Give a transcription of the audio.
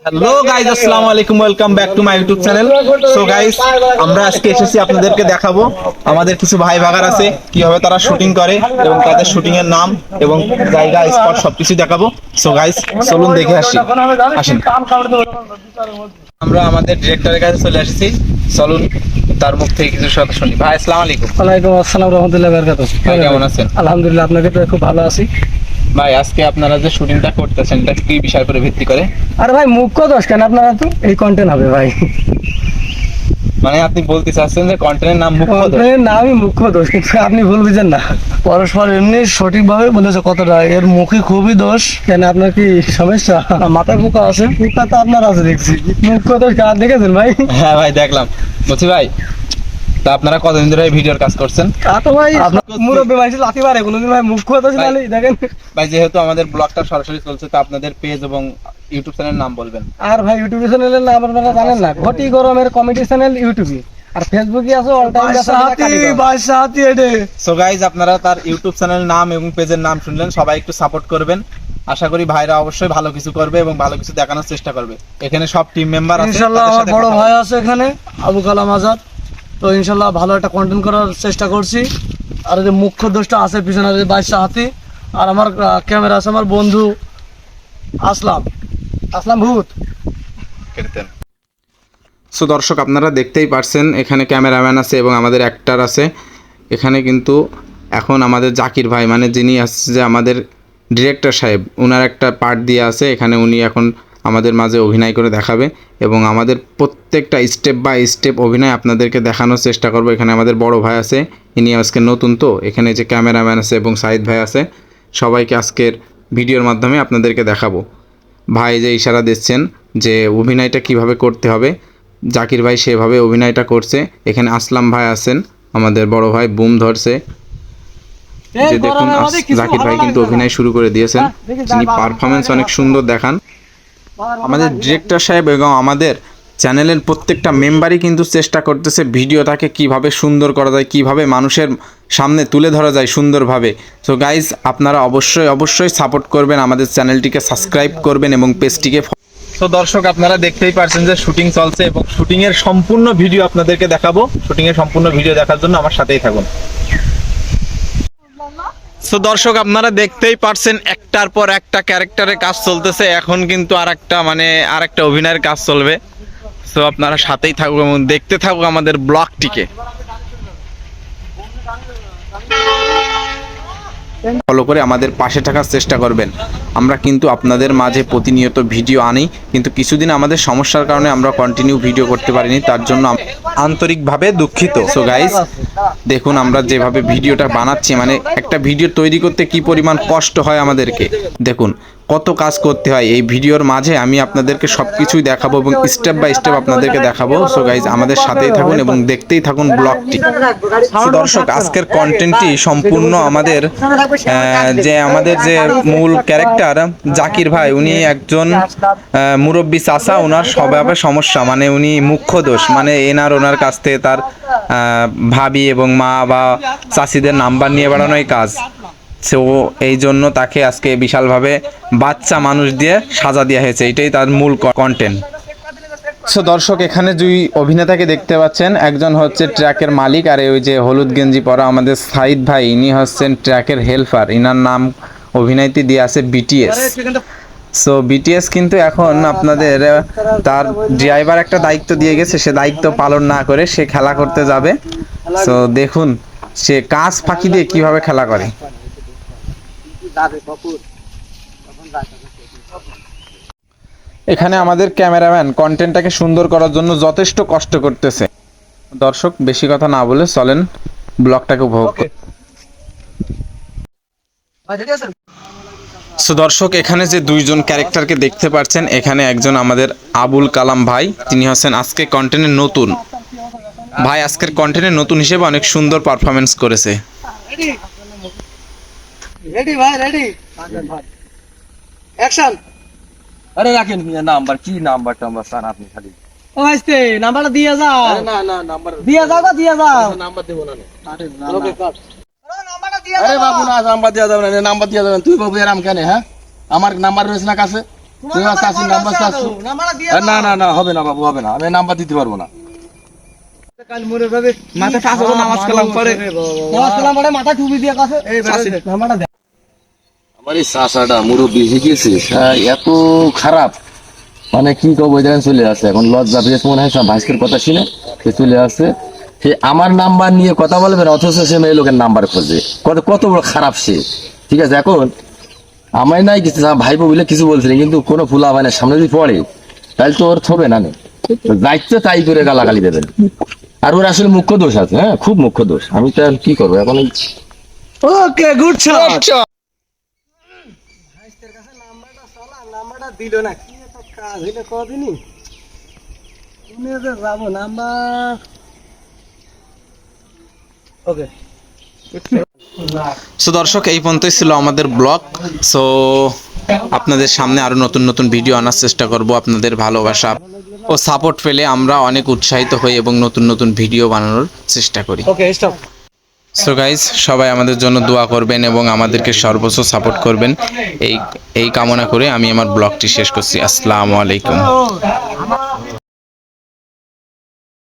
Hello guys, আসসালামু আলাইকুম, welcome back to my YouTube channel. So guys, আমরা আজকে এসেছি আপনাদেরকে দেখাবো আমাদের কিছু ভাই ভাগার আছে কিভাবে তারা শুটিং করে এবং তাদের শুটিং এর নাম এবং জায়গা স্পট সবকিছু দেখাবো। সো গাইজ, চলুন দেখে আসি, আসেন। আমরা আমাদের ডিরেক্টরের কাছে চলে আসছি, চলুন তার মুখ থেকে কিছু কথা শুনি। ভাই আসসালামু আলাইকুম। ওয়ালাইকুম আসসালাম রাহমাতুল্লাহি ওয়া বারাকাতুহু। ভাই কেমন আছেন? আলহামদুলিল্লাহ, আপনাকে তো খুব ভালো আছি। ভাই আজকে আপনারা যে শুটিংটা করতেছেন এটা কি বিষয়ের উপরে ভিত্তি করে? আরে ভাই মুখ্য দোষ কেন আপনারা তো এই কন্টেন্ট হবে ভাই। মানে আপনি বলতে চাচ্ছেন যে কন্টেন্টের নাম মুখ্য দোষ? কন্টেন্টের নামই মুখ্য দোষ, কিন্তু আপনি ভুল বুঝেন না। পরস্পর এমনি সঠিকভাবে বলেছে কথাটা, এর মুখে খুবই দোষ। কেন আপনার কি সমস্যা? মাথায় পোকা আছে? পোকা তো আপনার আছে দেখছি। মুখ্য দোষ কার দেখেছেন ভাই? হ্যাঁ ভাই দেখলাম। বলছি ভাই, তা আপনারা কতদিন ধরে ভিডিওর কাজ করছেন? তা তো ভাই মুরব্বী মানুষ লাথি মারে কোনোদিন ভাই মুখ্য দোষ নালে দেখেন। ভাই যেহেতু আমাদের ব্লগটা সরাসরি চলছে, তো আপনাদের পেজ এবং ইউটিউব চ্যানেলের নাম বলবেন। আর ভাই ইউটিউব চ্যানেলের নাম আপনারা জানেন না? ঘটি গরমের কমেডি চ্যানেল ইউটিউবে, আর ফেসবুকে আছে অল টাইম সো গাইজ, আপনারা তার ইউটিউব চ্যানেলের নাম এবং পেজের নাম শুনলেন, সবাই একটু সাপোর্ট করবেন। আশা করি ভাইরা অবশ্যই ভালো কিছু করবে এবং ভালো কিছু দেখানোর চেষ্টা করবে। এখানে সব টিম মেম্বার আছে, ইনশাআল্লাহ। আমার বড় ভাই আছে এখানে, আবু কালাম আজাদ। তো ইনশাআল্লাহ ভালো একটা কন্টেন্ট করার চেষ্টা করছি। আর যে মুখ্য দোষটা আছে পিছনে, বাইশা হাতি। আর আমার ক্যামেরা আছে আমার বন্ধু আসলাম ভূত। সো দর্শক, আপনারা দেখতেই পারছেন এখানে ক্যামেরাম্যান আছে এবং আমাদের অ্যাক্টর আছে। এখানে কিন্তু এখন আমাদের জাকির ভাই, মানে যিনি আসছে যে আমাদের ডিরেক্টর সাহেব, ওনার একটা পার্ট দিয়ে আছে এখানে। উনি এখন আমাদের মাঝে অভিনয় করে দেখাবে এবং আমাদের প্রত্যেকটা স্টেপ বাই স্টেপ অভিনয় আপনাদেরকে দেখানোর চেষ্টা করব। এখানে আমাদের বড় ভাই আছে, ইনি আজকে নতুন, তো এখানে যে ক্যামেরাম্যান আছে এবং সাইদ ভাই আছে, সবাইকে আজকের ভিডিওর মাধ্যমে আপনাদেরকে দেখাবো। ভাই যে ইশারা দিচ্ছেন যে অভিনয়টা কিভাবে করতে হবে, জাকির ভাই সেভাবে অভিনয়টা করছে। এখানে আসলাম ভাই আছেন, আমাদের বড় ভাই বুম ধরছে। যে দেখুন, জাকির ভাই কিন্তু অভিনয় শুরু করে দিয়েছেন, যিনি পারফরমেন্স অনেক সুন্দর দেখান। আমাদের ডিরেক্টর সাহেব এবং আমাদের চ্যানেলের প্রত্যেকটা মেম্বারই কিন্তু চেষ্টা করতেছে ভিডিওটাকে কিভাবে সুন্দর করা যায়, কিভাবে মানুষের সামনে তুলে ধরা যায় সুন্দরভাবে। সো গাইজ, আপনারা অবশ্যই সাপোর্ট করবেন, আমাদের চ্যানেলটিকে সাবস্ক্রাইব করবেন এবং পেজটিকে। তো দর্শক, আপনারা দেখতেই পারছেন যে শুটিং চলছে এবং শুটিং এর সম্পূর্ণ ভিডিও আপনাদেরকে দেখাবো। শুটিং এর সম্পূর্ণ ভিডিও দেখার জন্য আমার সাথেই থাকুন। তো দর্শক, আপনারা দেখতেই পারছেন একটার পর একটা ক্যারেক্টারের কাজ চলতেছে। এখন কিন্তু আরেকটা অভিনয়ের কাজ চলবে। তো আপনারা সাথেই থাকুক এবং দেখতে থাকুক আমাদের ব্লগটিকে। ফলো করে আমাদের পাশে থাকার চেষ্টা করবেন। আমরা কিন্তু আপনাদের মাঝে প্রতিনিয়ত ভিডিও আনি, কিন্তু কিছুদিন আমাদের সমস্যার কারণে আমরা কন্টিনিউ ভিডিও করতে পারিনি, তার জন্য আন্তরিকভাবে দুঃখিত। সো গাইস, দেখুন আমরা যেভাবে ভিডিওটা বানাচ্ছি, মানে একটা ভিডিও তৈরি করতে কি পরিমাণ কষ্ট হয় আমাদেরকে, দেখুন কত কাজ করতে হয়। এই ভিডিওর মাঝে আমি আপনাদেরকে সব কিছুই দেখাবো এবং স্টেপ বাই স্টেপ আপনাদেরকে দেখাবো। সো গাইজ, আমাদের সাথেই থাকুন এবং দেখতেই থাকুন ব্লগটি। সো দর্শক, আজকের কন্টেন্টটি সম্পূর্ণ আমাদের যে মূল ক্যারেক্টার জাকির ভাই, উনি একজন মুরব্বী চাচা। ওনার স্বভাবে সমস্যা, মানে উনি মুখ্য দোষ, মানে ওনার কাছ থেকে তার ভাবি এবং মা বা চাচিদের নাম্বার নিয়ে বেড়ানোই কাজ। সো এই জন্য তাকে আজকে বিশালভাবে বাচ্চা মানুষ দিয়ে সাজা দেওয়া হয়েছে, এটাই তার মূল কন্টেন্ট। সো দর্শক, এখানে দুই অভিনেতাকে দেখতে পাচ্ছেন, একজন হচ্ছে ট্র্যাকের মালিক, আর ওই যে হলুদ গেঞ্জি পরা আমাদের সাইদ ভাই, ইনি হচ্ছেন ট্র্যাকের হেল্পার। ইনার নাম অভিনয়টি দিয়ে আছে বিটিএস। সো বিটিএস কিন্তু এখন আপনাদের তার ড্রাইভার একটা দায়িত্ব দিয়ে গেছে, সে দায়িত্ব পালন না করে সে খেলা করতে যাবে। সো দেখুন সে কাজ ফাঁকি দিয়ে কিভাবে খেলা করে। এখানে আমাদের ক্যামেরাম্যান কন্টেন্টটাকে সুন্দর করার জন্য যথেষ্ট কষ্ট করতেছে। দর্শক, বেশি কথা না বলে চলেন ব্লগটাকে উপভোগ করুন। সো দর্শক, এখানে যে দুইজন ক্যারেক্টারকে দেখতে পাচ্ছেন, এখানে একজন আমাদের আবুল কালাম ভাই, তিনি হচ্ছেন আজকে কন্টেন্টের নতুন ভাই। আজকের কন্টেন্টের নতুন হিসেবে অনেক সুন্দর পারফরমেন্স করেছে। রেডি ভাই, রেডি, অ্যাকশন। আরে রাখেন নাম্বার, কি নাম্বার টাম্বার স্যার আপনি খালি ও আইছে নাম্বারটা দিয়ে যাও। আরে না নাম্বার দিয়ে যাও, দিয়ে যাও। নাম্বার দেব না। আরে না, ওকে কাট। নাম্বারটা দিয়ে আরে বাবু না, নাম্বার দেওয়া যাবে না, নাম্বার দেওয়া যাবে না। তুই বাবু এরাম কেন? হ্যাঁ, আমার নাম্বার রয়েছে না কাছে। তুমি আমার চাষির নাম্বার চাচ্ছ? না না না, হবে না বাবু, হবে না, আমি নাম্বার দিতে পারবো না। কাল মরে যাবে। মাথা পাঁচ ওয়াক্ত নামাজ কালাম পরে। নামাজ কালাম পরে মাথা টুপি দিয়ে কাছে এই নাম্বারটা দে। আমার এই চাষাটা মুরব্বী হয়ে গেছে, এত খারাপ, মানে কি করবো, দেখেন চলে আসে এখন, লজ্জা পেয়েছে মনে হয়, সব ভাইস্কের কথা শুনে সে চলে আসে। সে আমার নাম্বার নিয়ে কথা বলবে না, অথচ সে মেয়ে লোকের নাম্বার খোঁজে, কত কত বড় খারাপ সে। ঠিক আছে, এখন আমায় নাই কিছু ভাইবো বলে কিছু বলছিল, কিন্তু কোনো ফুলা হয় না, সামনে যদি পড়ে তাহলে তো ওর থবে না, যাইতে তাই করে গালাগালি দেবেন। আর ওর আসলে মুখ্য দোষ আছে, হ্যাঁ খুব মুখ্য দোষ। আমি তো আর কি করবো এখন। Okay good shot. ভাইস্তের কাছে নাম্বারটা চলা, নাম্বারটা দিল না, কি এত কাজ হইলে কদিনই শুনে যে যাব নাম্বার। ওকে সো দর্শক, এই পর্যন্তই ছিল আমাদের ব্লগ। সো আপনাদের সামনে আরো নতুন নতুন ভিডিও আনার চেষ্টা করব। আপনাদের ভালোবাসা ও সাপোর্ট পেলে আমরা অনেক উৎসাহিত হই এবং নতুন নতুন ভিডিও বানানোর চেষ্টা করি। Okay stop. সো গাইজ, সবাই আমাদের জন্য দোয়া করবেন এবং আমাদেরকে সর্বোচ্চ সাপোর্ট করবেন, এই কামনা করে আমি আমার ব্লগটি শেষ করছি। আসসালামু আলাইকুম।